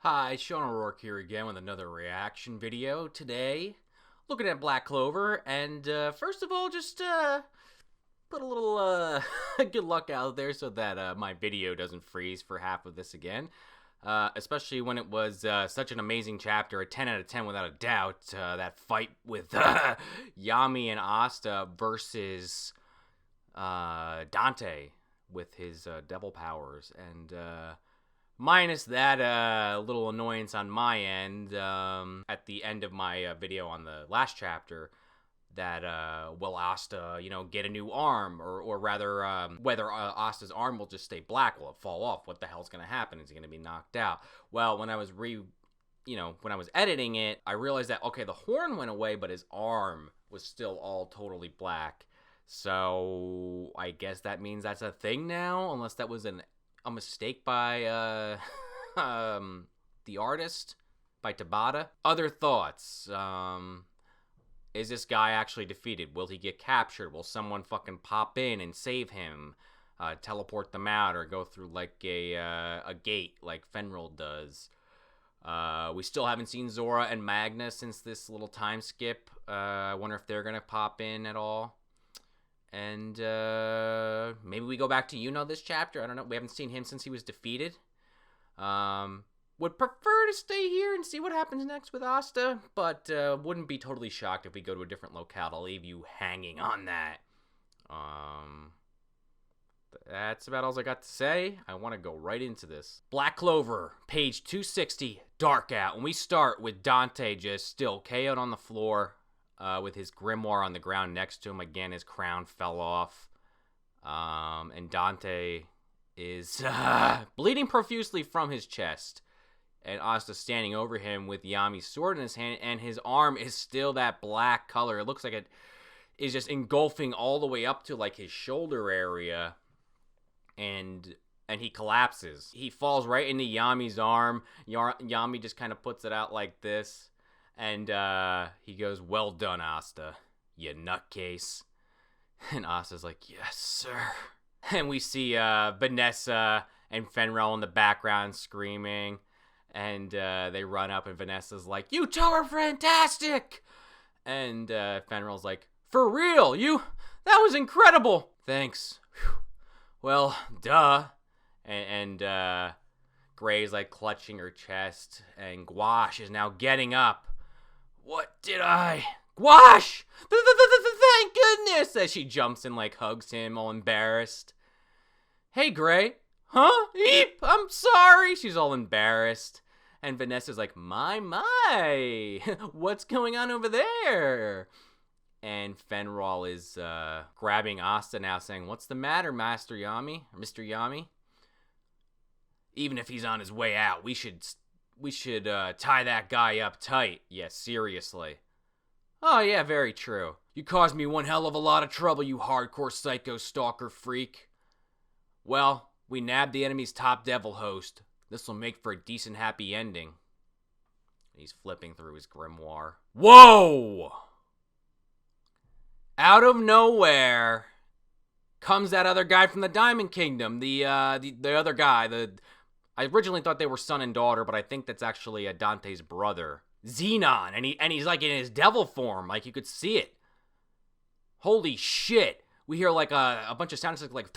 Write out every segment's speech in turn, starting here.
Hi, Sean O'Rourke here again with another reaction video today. Looking at Black Clover, and first of all, just put a little good luck out there so that my video doesn't freeze for half of this again. Especially when it was such an amazing chapter, a 10 out of 10 without a doubt. That fight with Yami and Asta versus Dante with his devil powers, and minus that little annoyance on my end at the end of my video on the last chapter, that will Asta, get a new arm, or rather, whether Asta's arm will just stay black, will it fall off? What the hell's gonna happen? Is he gonna be knocked out? Well, when I was when I was editing it, I realized that, okay, the horn went away, but his arm was still all totally black. So I guess that means that's a thing now, unless that was a mistake by the artist, by Tabata. Other thoughts. Is this guy actually defeated? Will he get captured? Will someone fucking pop in and save him? Teleport them out, or go through like a gate like Fenrir does? We still haven't seen Zora and Magna since this little time skip. I wonder if they're gonna pop in at all. And maybe we go back to this chapter. I don't know. We haven't seen him since he was defeated. Would prefer to stay here and see what happens next with Asta, but wouldn't be totally shocked if we go to a different locale. I'll leave you hanging on that. That's about all I got to say. I want to go right into this. Black Clover, page 260, Dark Out. And we start with Dante just still KO'd on the floor. With his grimoire on the ground next to him. Again, his crown fell off. And Dante is bleeding profusely from his chest. And Asta standing over him with Yami's sword in his hand. And his arm is still that black color. It looks like it is just engulfing all the way up to like his shoulder area. And he collapses. He falls right into Yami's arm. Yami just kind of puts it out like this. And he goes, "Well done, Asta, you nutcase." And Asta's like, "Yes, sir." And we see Vanessa and Fenrir in the background screaming. And they run up, and Vanessa's like, "You two are fantastic!" And Fenrir's like, "For real, that was incredible." "Thanks." Whew. "Well, duh." And Gray's like clutching her chest, and Gouache is now getting up. "What did I... Gouache! Thank goodness!" As she jumps and like hugs him, all embarrassed. "Hey, Gray." "Huh? Eep! I'm sorry." She's all embarrassed. And Vanessa's like, my, what's going on over there? And Fenrir is grabbing Asta now, saying, "What's the matter, Master Yami? Or Mr. Yami? Even if he's on his way out, we should tie that guy up tight." "Yeah, seriously." "Oh, yeah, very true. You caused me one hell of a lot of trouble, you hardcore psycho stalker freak." "Well, we nabbed the enemy's top devil host. This'll make for a decent happy ending." He's flipping through his grimoire. Whoa! Out of nowhere comes that other guy from the Diamond Kingdom. The other guy, I originally thought they were son and daughter, but I think that's actually Dante's brother, Xenon, and he's like in his devil form, like you could see it. Holy shit! We hear like a bunch of sounds like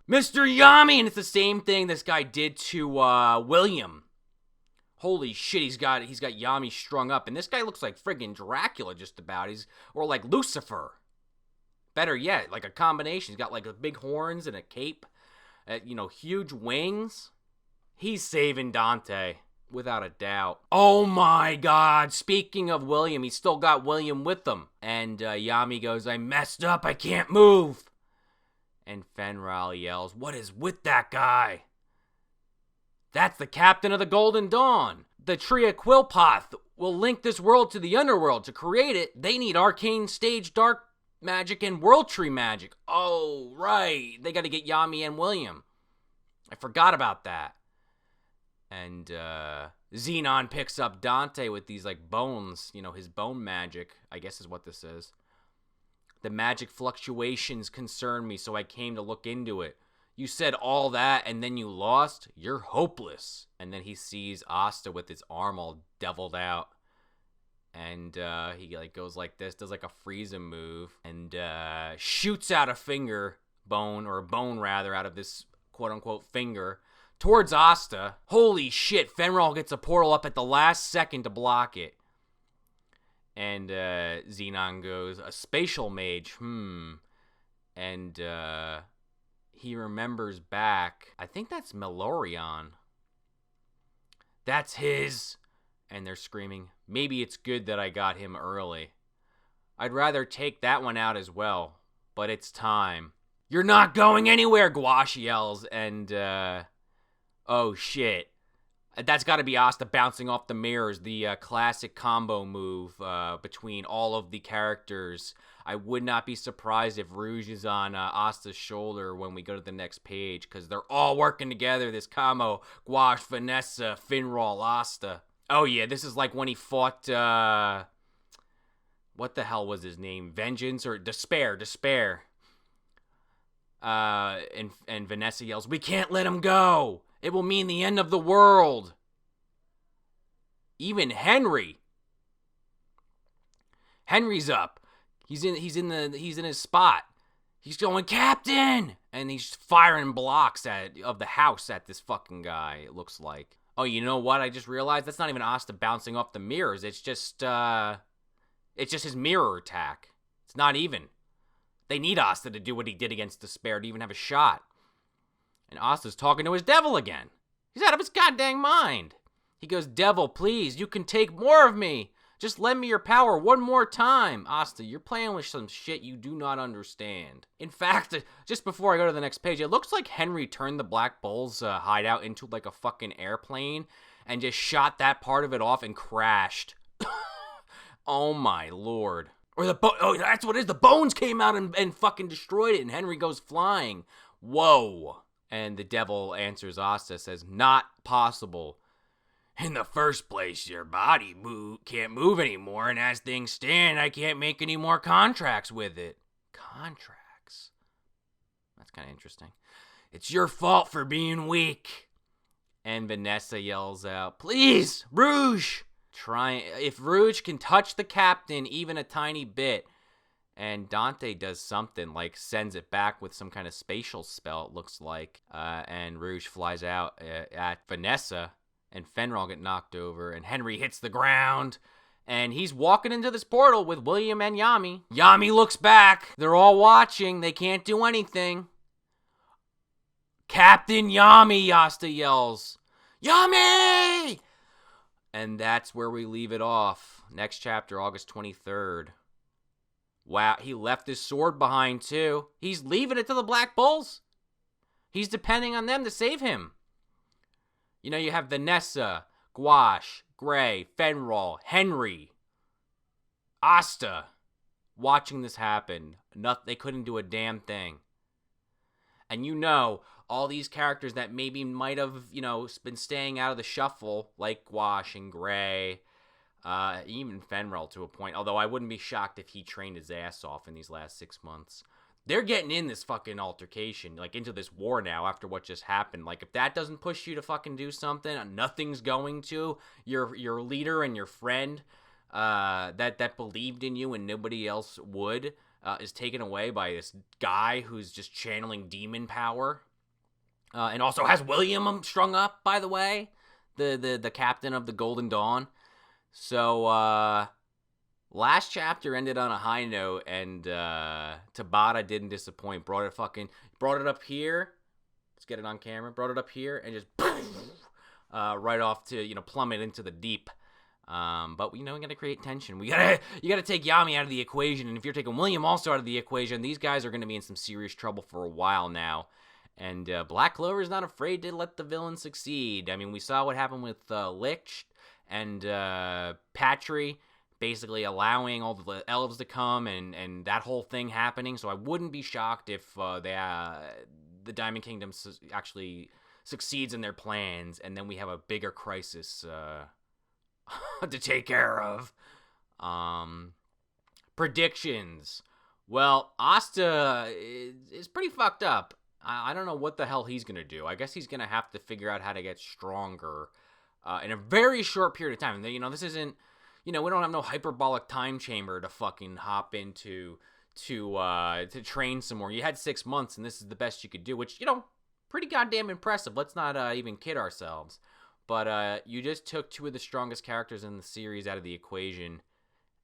Mr. Yami, and it's the same thing this guy did to William. Holy shit! He's got Yami strung up, and this guy looks like friggin' Dracula just about. Or like Lucifer. Better yet, like a combination. He's got like big horns and a cape, huge wings. He's saving Dante, without a doubt. Oh my god, speaking of William, he's still got William with him. And Yami goes, "I messed up, I can't move." And Fenrir yells, "What is with that guy?" "That's the captain of the Golden Dawn. The Tree of Quilpoth will link this world to the underworld. To create it, they need arcane stage dark magic and world tree magic." Oh, right. They got to get Yami and William. I forgot about that. And Xenon picks up Dante with these like bones, his bone magic, I guess is what this is. "The magic fluctuations concern me, so I came to look into it. You said all that and then you lost? You're hopeless. And then he sees Asta with his arm all deviled out. And he like goes like this, does like a Frieza move, and shoots out a finger bone, or a bone rather, out of this quote-unquote finger towards Asta. Holy shit, Fenrir gets a portal up at the last second to block it. And Xenon goes, a spatial mage, And he remembers back, I think that's Melorion. That's his. And they're screaming, maybe it's good that I got him early. I'd rather take that one out as well, but it's time. You're not going anywhere, Gouache yells, and, oh shit. That's got to be Asta bouncing off the mirrors, the classic combo move between all of the characters. I would not be surprised if Rouge is on Asta's shoulder when we go to the next page, because they're all working together, this combo. Gouache, Vanessa, Finral, Asta. Oh yeah, this is like when he fought, what the hell was his name? Vengeance or Despair. And Vanessa yells, we can't let him go. It will mean the end of the world. Even Henry's up. He's in his spot. He's going, Captain! And he's firing blocks of the house at this fucking guy, it looks like. Oh, you know what? I just realized that's not even Asta bouncing off the mirrors. It's just his mirror attack. It's not even. They need Asta to do what he did against Despair to even have a shot. And Asta's talking to his devil again. He's out of his goddamn mind. He goes, Devil, please, you can take more of me. Just lend me your power one more time. Asta, you're playing with some shit you do not understand. In fact, just before I go to the next page, it looks like Henry turned the Black Bull's hideout into like a fucking airplane and just shot that part of it off and crashed. Oh my lord. Or oh, that's what it is. The bones came out and fucking destroyed it, and Henry goes flying. Whoa. And the devil answers Asta, says, not possible. In the first place, your body can't move anymore, and as things stand, I can't make any more contracts with it. Contracts? That's kind of interesting. It's your fault for being weak. And Vanessa yells out, please, Rouge! If Rouge can touch the captain even a tiny bit, and Dante does something, like sends it back with some kind of spatial spell, it looks like, and Rouge flies out at Vanessa, and Fenrir get knocked over, and Henry hits the ground, and he's walking into this portal with William and Yami. Yami looks back. They're all watching. They can't do anything. Captain Yami, Asta yells. Yami! And that's where we leave it off. Next chapter, August 23rd. Wow, he left his sword behind, too. He's leaving it to the Black Bulls. He's depending on them to save him. You know, you have Vanessa, Gouache, Gray, Fenrir, Henry, Asta watching this happen. They couldn't do a damn thing. And you know, all these characters that maybe might have, been staying out of the shuffle, like Gouache and Gray, even Fenrir to a point, although I wouldn't be shocked if he trained his ass off in these last 6 months. They're getting in this fucking altercation, like into this war now after what just happened. Like, if that doesn't push you to fucking do something, nothing's going to. Your leader and your friend that believed in you and nobody else would is taken away by this guy who's just channeling demon power. And also has William strung up, by the way, the captain of the Golden Dawn. So, last chapter ended on a high note, and Tabata didn't disappoint. Brought it up here. Let's get it on camera. Brought it up here and just right off to plummet into the deep. But we gotta create tension. You gotta take Yami out of the equation, and if you're taking William also out of the equation, these guys are gonna be in some serious trouble for a while now. And Black Clover is not afraid to let the villain succeed. I mean, we saw what happened with Lich and Patry, basically allowing all the elves to come and that whole thing happening. So I wouldn't be shocked if the Diamond Kingdom actually succeeds in their plans, and then we have a bigger crisis to take care of. Predictions. Well, Asta is pretty fucked up. I don't know what the hell he's gonna do. I guess he's gonna have to figure out how to get stronger in a very short period of time. You know, this isn't, you know, we don't have no hyperbolic time chamber to fucking hop into to train some more. You had 6 months, and this is the best you could do, which, you know, pretty goddamn impressive. Let's not even kid ourselves. But you just took two of the strongest characters in the series out of the equation,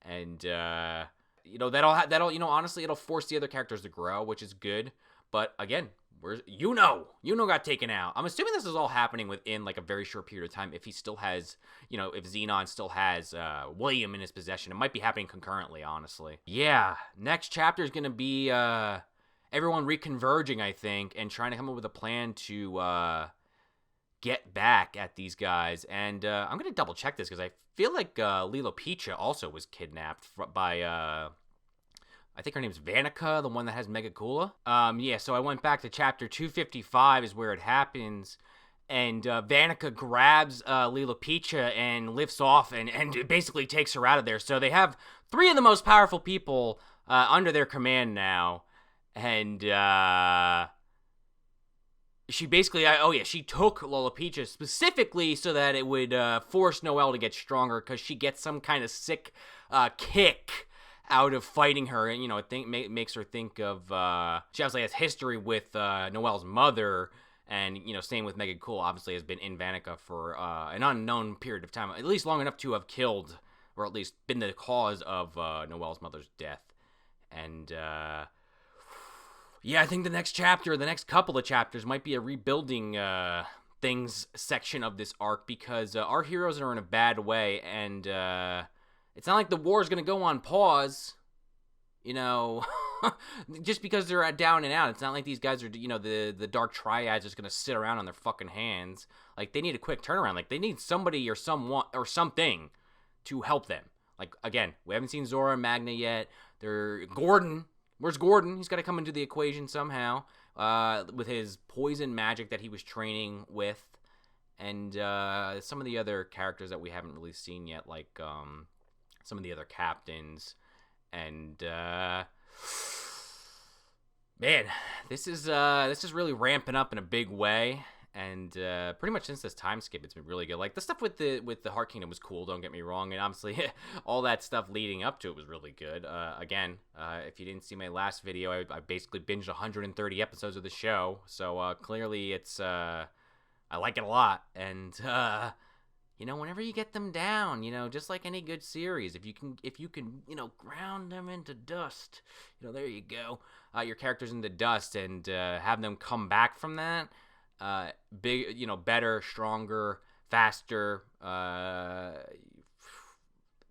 and you know, that'll you know, honestly, it'll force the other characters to grow, which is good. But again, where's Yuno got taken out. I'm assuming this is all happening within like a very short period of time. If he still has, you know, if Xenon still has William in his possession, it might be happening concurrently, honestly. Yeah, next chapter is gonna be everyone reconverging, I think, and trying to come up with a plan to get back at these guys. And I'm gonna double check this because I feel like Lilo Picha also was kidnapped by I think her name's Vanica, the one that has Megacoola. Yeah, so I went back to chapter 255 is where it happens, and Vanica grabs Lilo Picha and lifts off and basically takes her out of there. So they have three of the most powerful people under their command now, and she basically, she took Lola Picha specifically so that it would force Noelle to get stronger, because she gets some kind of sick kick out of fighting her, and, you know, it makes her think of, she obviously has history with Noelle's mother, and, you know, same with Megan Cool, obviously has been in Vanica for an unknown period of time, at least long enough to have killed, or at least been the cause of Noelle's mother's death. And yeah, I think the next couple of chapters might be a rebuilding things section of this arc, because our heroes are in a bad way, and it's not like the war is going to go on pause, you know, just because they're down and out. It's not like these guys are, you know, the Dark Triads just going to sit around on their fucking hands. Like, they need a quick turnaround. Like, they need somebody or someone or something to help them. Like, again, we haven't seen Zora and Magna yet. Gordon. Where's Gordon? He's got to come into the equation somehow with his poison magic that he was training with. And some of the other characters that we haven't really seen yet, like some of the other captains. And man, this is really ramping up in a big way. And pretty much since this time skip, it's been really good. Like, the stuff with the Heart Kingdom was cool, don't get me wrong, and obviously all that stuff leading up to it was really good. Again, if you didn't see my last video, I basically binged 130 episodes of the show, so clearly it's I like it a lot. And you know, whenever you get them down, you know, just like any good series, if you can, you know, ground them into dust, you know, there you go, your characters into dust, and have them come back from that. Big, you know, better, stronger, faster.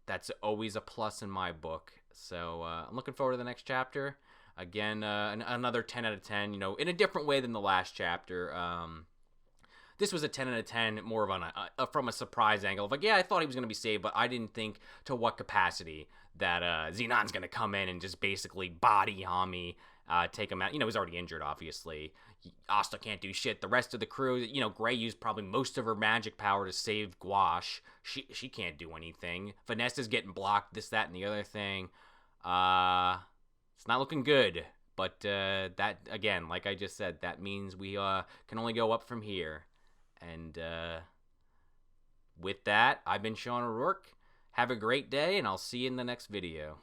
That's always a plus in my book. So I'm looking forward to the next chapter. Again, another 10 out of 10. You know, in a different way than the last chapter. This was a 10 out of 10, more of from a surprise angle. Like, yeah, I thought he was going to be saved, but I didn't think to what capacity that Xenon's going to come in and just basically body Hami, take him out. You know, he's already injured, obviously. Asta can't do shit. The rest of the crew, you know, Gray used probably most of her magic power to save Gouache. She can't do anything. Vanessa's getting blocked, this, that, and the other thing. It's not looking good. But that, again, like I just said, that means we can only go up from here. And with that, I've been Sean O'Rourke. Have a great day, and I'll see you in the next video.